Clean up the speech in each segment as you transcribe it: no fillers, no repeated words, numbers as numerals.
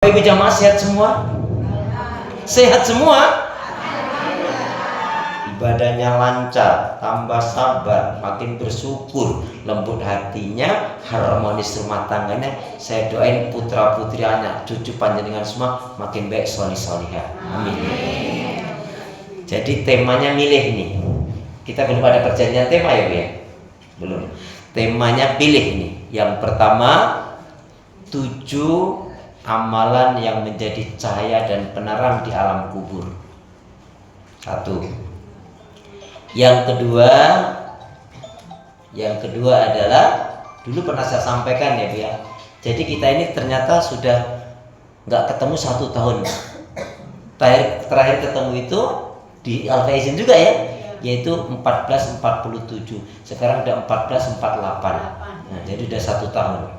Bapak Ibu jamaah sehat semua? Sehat semua? Ibadahnya lancar, tambah sabar, makin bersyukur, lembut hatinya, harmonis rumah tangganya. Saya doain putra putri anak cucu panjenengan semua makin baik, solih solihah. Amin. Jadi temanya milih nih. Kita belum ada perjanjian tema ya Bu ya? Belum. Temanya pilih nih. Yang pertama, 7 amalan yang menjadi cahaya dan penerang di alam kubur. 1. Yang kedua adalah, dulu pernah saya sampaikan ya Bu ya. Jadi kita ini ternyata sudah nggak ketemu 1 tahun. Terakhir ketemu itu di Al-Faizin juga ya, yaitu 1447. Sekarang udah 1448. Nah, jadi udah 1 tahun.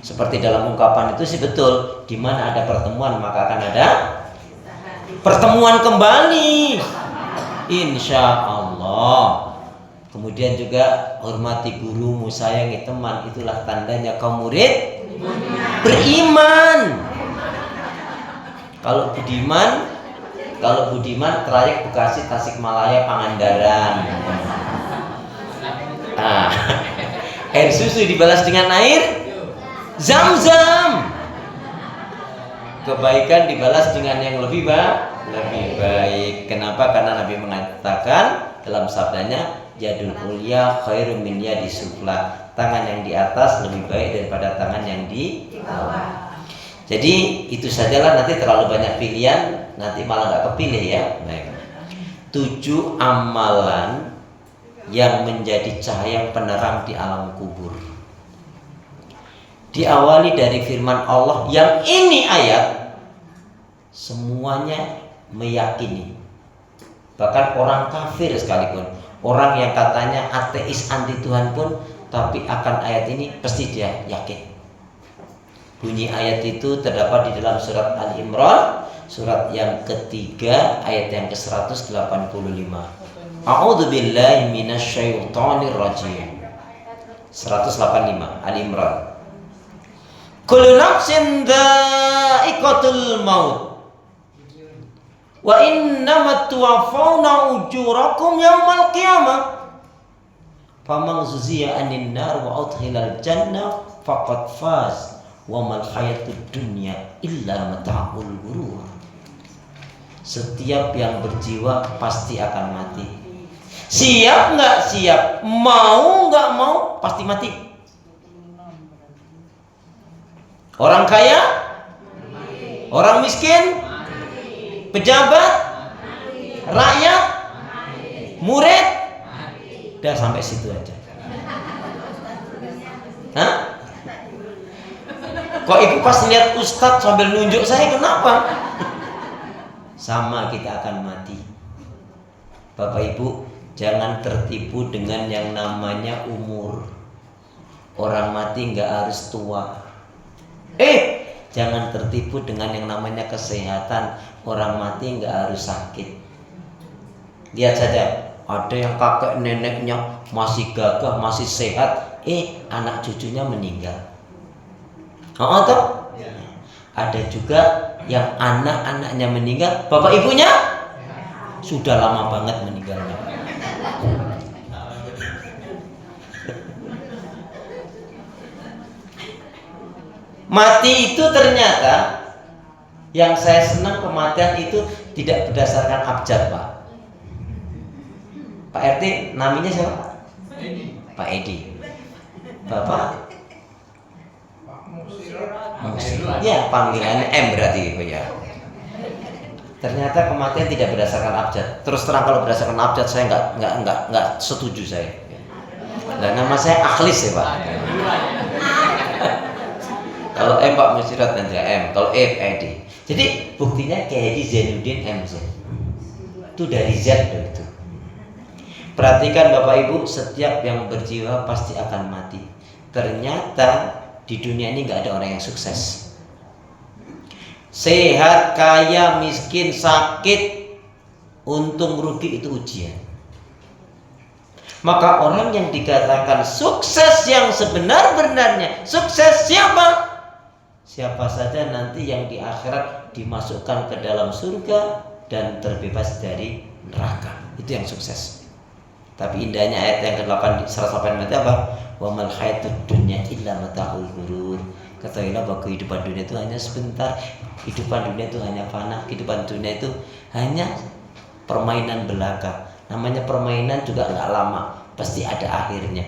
Seperti dalam ungkapan itu sih betul, di mana ada pertemuan maka akan ada pertemuan kembali. Insya Allah. Kemudian juga hormati gurumu, sayangi teman, itulah tandanya kaum murid beriman. Kalau Budiman trayek Bekasi Tasikmalaya Pangandaran. Air susu dibalas dengan air Zam-zam. Kebaikan dibalas dengan yang lebih baik. Kenapa? Karena Nabi mengatakan dalam sabdanya, yadul ulya khairum min yadi sufla. Tangan yang di atas lebih baik daripada tangan yang di bawah. Jadi itu sajalah, nanti terlalu banyak pilihan, nanti malah nggak kepilih ya. Baik. 7 amalan yang menjadi cahaya penerang di alam kubur. Diawali dari firman Allah yang ini ayat semuanya meyakini. Bahkan orang kafir sekalipun, orang yang katanya ateis anti Tuhan pun, tapi akan ayat ini pasti dia yakin. Bunyi ayat itu terdapat di dalam surat Al-Imran, surat yang ketiga, ayat yang ke-185. A'udzubillahi minasyaitonir rajim. 185 Al-Imran. Kullu nafsin dha'iqatul maut wa innamat tuwaffawna ujurakum yaumal qiyamah faman zuziya 'anil nar wa udkhilal jannah faqad faz wa mal hayatud dunya illa mata'ul ghurur. Setiap yang berjiwa pasti akan mati. Siap nggak siap, mau nggak mau, pasti mati. Orang kaya, orang miskin, pejabat, rakyat, murid, udah sampai situ aja. Hah? Kok ibu pas lihat ustadz sambil nunjuk saya, kenapa? Sama, kita akan mati. Bapak Ibu, jangan tertipu dengan yang namanya umur. Orang mati nggak harus tua. Jangan tertipu dengan yang namanya kesehatan. Orang mati nggak harus sakit. Lihat saja, ada yang kakek neneknya masih gagah, masih sehat, anak cucunya meninggal. Toh? Ada juga yang anak-anaknya meninggal, bapak ibunya sudah lama banget meninggalnya. Mati itu ternyata, yang saya senang kematian itu tidak berdasarkan abjad, Pak. Pak RT namanya siapa? Pak Edi. Bapak? Ya, panggilannya M berarti ya. Ternyata kematian tidak berdasarkan abjad. Terus terang kalau berdasarkan abjad saya nggak setuju saya. Dan nama saya Akhlis ya Pak. Kalau M Pak Musirat dan M, kalau Edi. Jadi buktinya Kiai Zainuddin MZ. Itu dari Z itu. Perhatikan Bapak Ibu, setiap yang berjiwa pasti akan mati. Ternyata di dunia ini nggak ada orang yang sukses. Sehat, kaya, miskin, sakit, untung, rugi itu ujian. Maka orang yang dikatakan sukses yang sebenar-benarnya, sukses siapa? siapa saja nanti yang di akhirat dimasukkan ke dalam surga dan terbebas dari neraka. Itu yang sukses. Tapi indahnya ayat yang ke-8 di 108 apa? Wa mal hayatud dunya illa mata'ul ghurur. Ketahuilah bahwa kehidupan dunia itu hanya sebentar. Kehidupan dunia itu hanya fana. Kehidupan dunia itu hanya permainan belaka. Namanya permainan juga nggak lama, pasti ada akhirnya.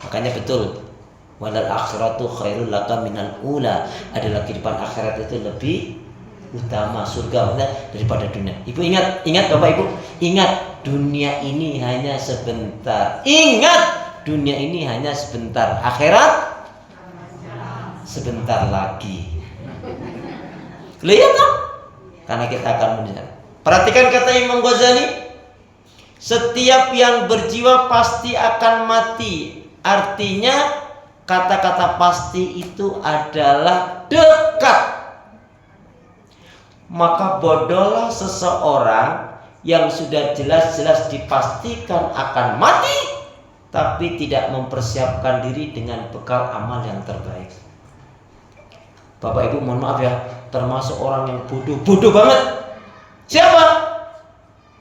Makanya betul, walal akhiratu khairul laka minal ula. Adalah kehidupan akhirat itu lebih utama, surga daripada dunia. Ibu ingat Bapak Ibu, ingat dunia ini hanya sebentar. Ingat dunia ini hanya sebentar. Akhirat sebentar lagi. Lihat tak? Karena kita akan mendengar. Perhatikan kata Imam Ghazali, setiap yang berjiwa pasti akan mati. Artinya kata-kata pasti itu adalah dekat. Maka bodohlah seseorang yang sudah jelas-jelas dipastikan akan mati, tapi tidak mempersiapkan diri dengan bekal amal yang terbaik. Bapak Ibu mohon maaf ya, termasuk orang yang bodoh banget. Siapa?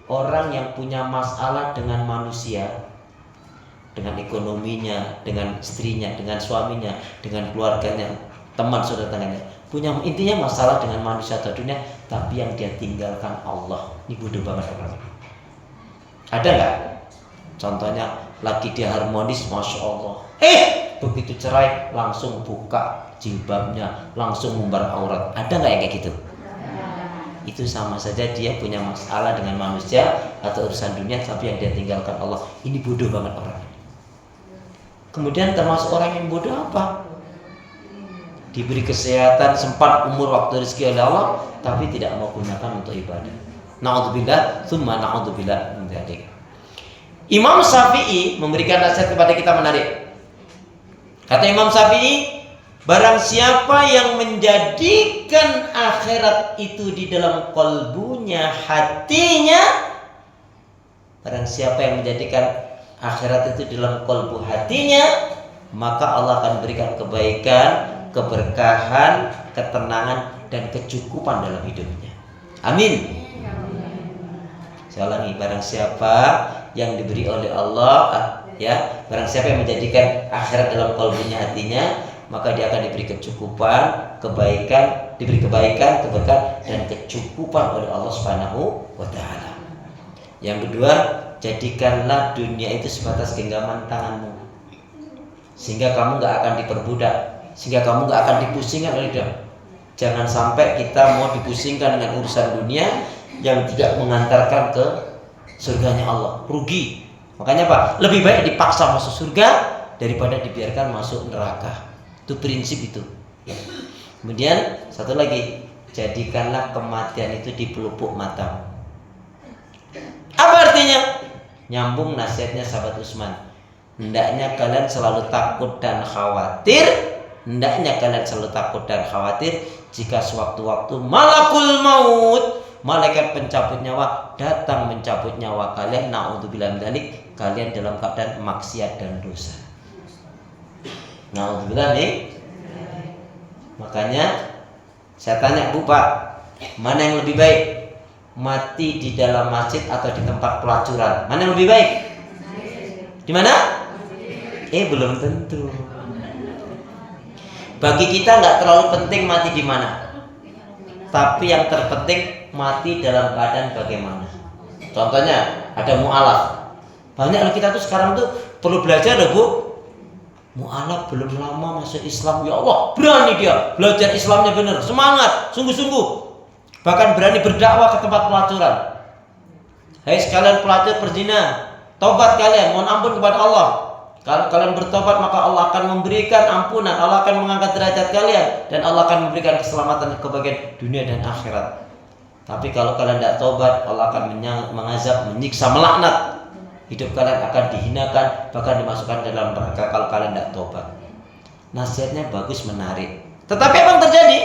Orang yang punya masalah dengan manusia, dengan ekonominya, dengan istrinya, dengan suaminya, dengan keluarganya, teman saudaranya. Punya intinya masalah dengan manusia atau dunia, tapi yang dia tinggalkan Allah. Ini bodoh banget orang. Ada nggak? Contohnya lagi dia harmonis, masya Allah. Begitu cerai langsung buka jilbabnya, langsung ngumbar aurat. Ada nggak yang kayak gitu? Itu sama saja dia punya masalah dengan manusia atau urusan dunia, tapi yang dia tinggalkan Allah. Ini bodoh banget orang. Kemudian termasuk orang yang bodoh apa? Diberi kesehatan, sempat umur waktu rezeki oleh Allah, tapi tidak mau gunakan untuk ibadah. Na'udzubillah, tsumma na'udzubillah min dzalik. Imam Syafi'i memberikan nasihat kepada kita menarik. Kata Imam Syafi'i, barang siapa yang menjadikan akhirat itu di dalam kalbunya, hatinya, barang siapa yang menjadikan akhirat itu di dalam kalbu hatinya, maka Allah akan berikan kebaikan, keberkahan, ketenangan, dan kecukupan dalam hidupnya. Amin. Saya ulangi, barang siapa yang diberi oleh Allah, ya, barang siapa yang menjadikan akhirat dalam kalbunya, hatinya, maka dia akan diberi kecukupan, diberi kebaikan, keberkahan, dan kecukupan oleh Allah Subhanahu wa taala. Yang kedua, jadikanlah dunia itu sebatas genggaman tanganmu, sehingga kamu gak akan diperbudak, sehingga kamu gak akan dipusingkan oleh dia. Jangan sampai kita mau dipusingkan dengan urusan dunia yang tidak mengantarkan ke surganya Allah. Rugi. Makanya Pak, lebih baik dipaksa masuk surga daripada dibiarkan masuk neraka. Itu prinsip itu. Kemudian satu lagi, jadikanlah kematian itu di pelupuk matamu. Apa artinya? Nyambung nasihatnya sahabat Utsman. Hendaknya kalian selalu takut dan khawatir. Hendaknya kalian selalu takut dan khawatir jika sewaktu-waktu malakul maut, malaikat pencabut nyawa, datang mencabut nyawa kalian. Na'udzubillah min dzalik, kalian dalam keadaan maksiat dan dosa. Na'udzubillah nih. Makanya saya tanya, Bu Pak, mana yang lebih baik? Mati di dalam masjid atau di tempat pelacuran? Mana yang lebih baik? Di mana? Belum tentu. Bagi kita nggak terlalu penting mati di mana, tapi yang terpenting mati dalam keadaan bagaimana. Contohnya ada mu'alaf. Banyak loh kita tuh sekarang tuh perlu belajar loh Bu. Mu'alaf belum lama masuk Islam, ya Allah berani dia belajar Islamnya benar, semangat, sungguh-sungguh, bahkan berani berdakwah ke tempat pelacuran. Hai sekalian pelacur perzina, tobat kalian, mohon ampun kepada Allah. Kalau kalian bertobat maka Allah akan memberikan ampunan, Allah akan mengangkat derajat kalian, dan Allah akan memberikan keselamatan kebahagiaan dunia dan akhirat. Tapi kalau kalian tidak tobat, Allah akan mengazab, menyiksa, melaknat. Hidup kalian akan dihinakan, bahkan dimasukkan dalam neraka kalau kalian tidak tobat. Nasihatnya bagus, menarik. Tetapi apa yang terjadi?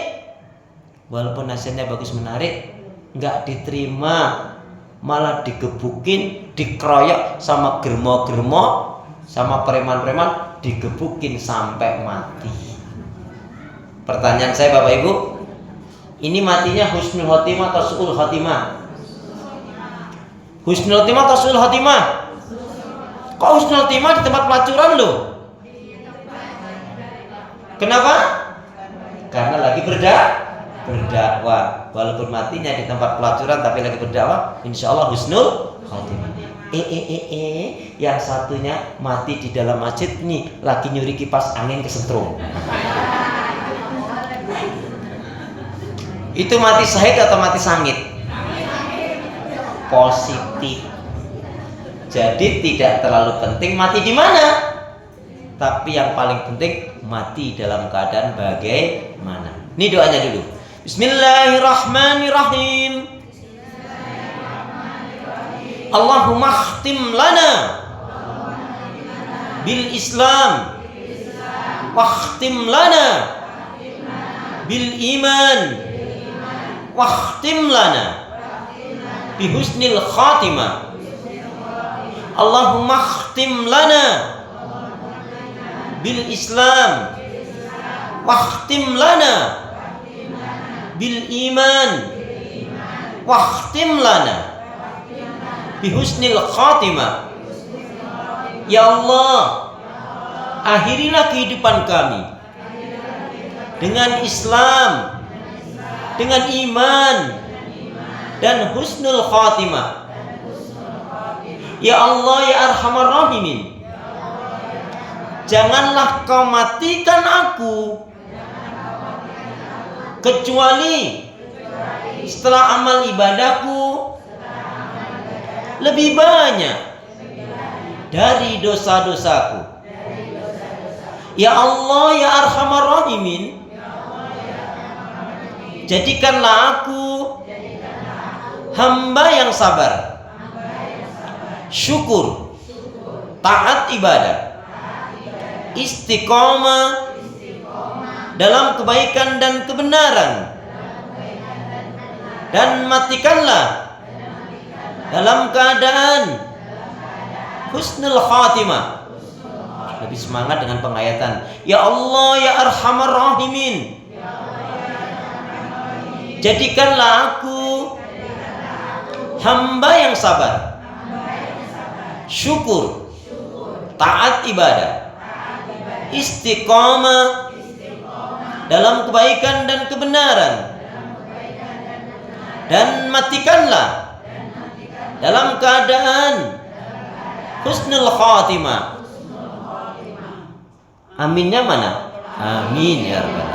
Walaupun nasihatnya bagus, menarik, nggak diterima, malah digebukin, dikeroyok sama germo-germo, sama preman-preman, digebukin sampai mati. Pertanyaan saya Bapak Ibu, ini matinya husnul khotimah atau su'ul khotimah? Husnul khotimah atau su'ul khotimah? Kok husnul khotimah di tempat pelacuran loh? Kenapa? Karena lagi berdakwah. Walaupun matinya di tempat pelacuran tapi lagi berdakwah, insya Allah husnul khotimah. Yang satunya mati di dalam masjid nih, lagi nyuri kipas angin kesetrum. Itu mati syahid atau mati sangit? Positif. Jadi tidak terlalu penting mati di mana, tapi yang paling penting mati dalam keadaan bagaimana. Ini doanya dulu. Bismillahirrahmanirrahim. Allahumma khtim lana bil Islam wa khtim lana bil iman wa khtim lana bi husnil khatimah. Allahumma khtim lana bil Islam wa khtim lana bil iman wa khtim lana bihusnil khatimah. Ya Allah, akhirilah kehidupan kami dengan Islam, dengan iman dan husnul khatimah. Ya Allah, ya Arhamar Rahimin, janganlah kau matikan aku kecuali setelah amal ibadahku lebih banyak dari dosa-dosaku. Ya Allah, ya Arhamar Rahimin, jadikanlah aku hamba yang sabar, syukur, taat ibadah, istiqomah dalam kebaikan dan kebenaran, dan matikanlah dalam keadaan husnul khatimah. Lebih semangat dengan penghayatan. Ya Allah, ya Arhamar Rahimin, jadikanlah aku hamba yang sabar, syukur, taat ibadah, istiqomah dalam kebaikan dan kebenaran, dan matikanlah dalam keadaan husnul khatimah. Aminnya mana? Amin ya rabbal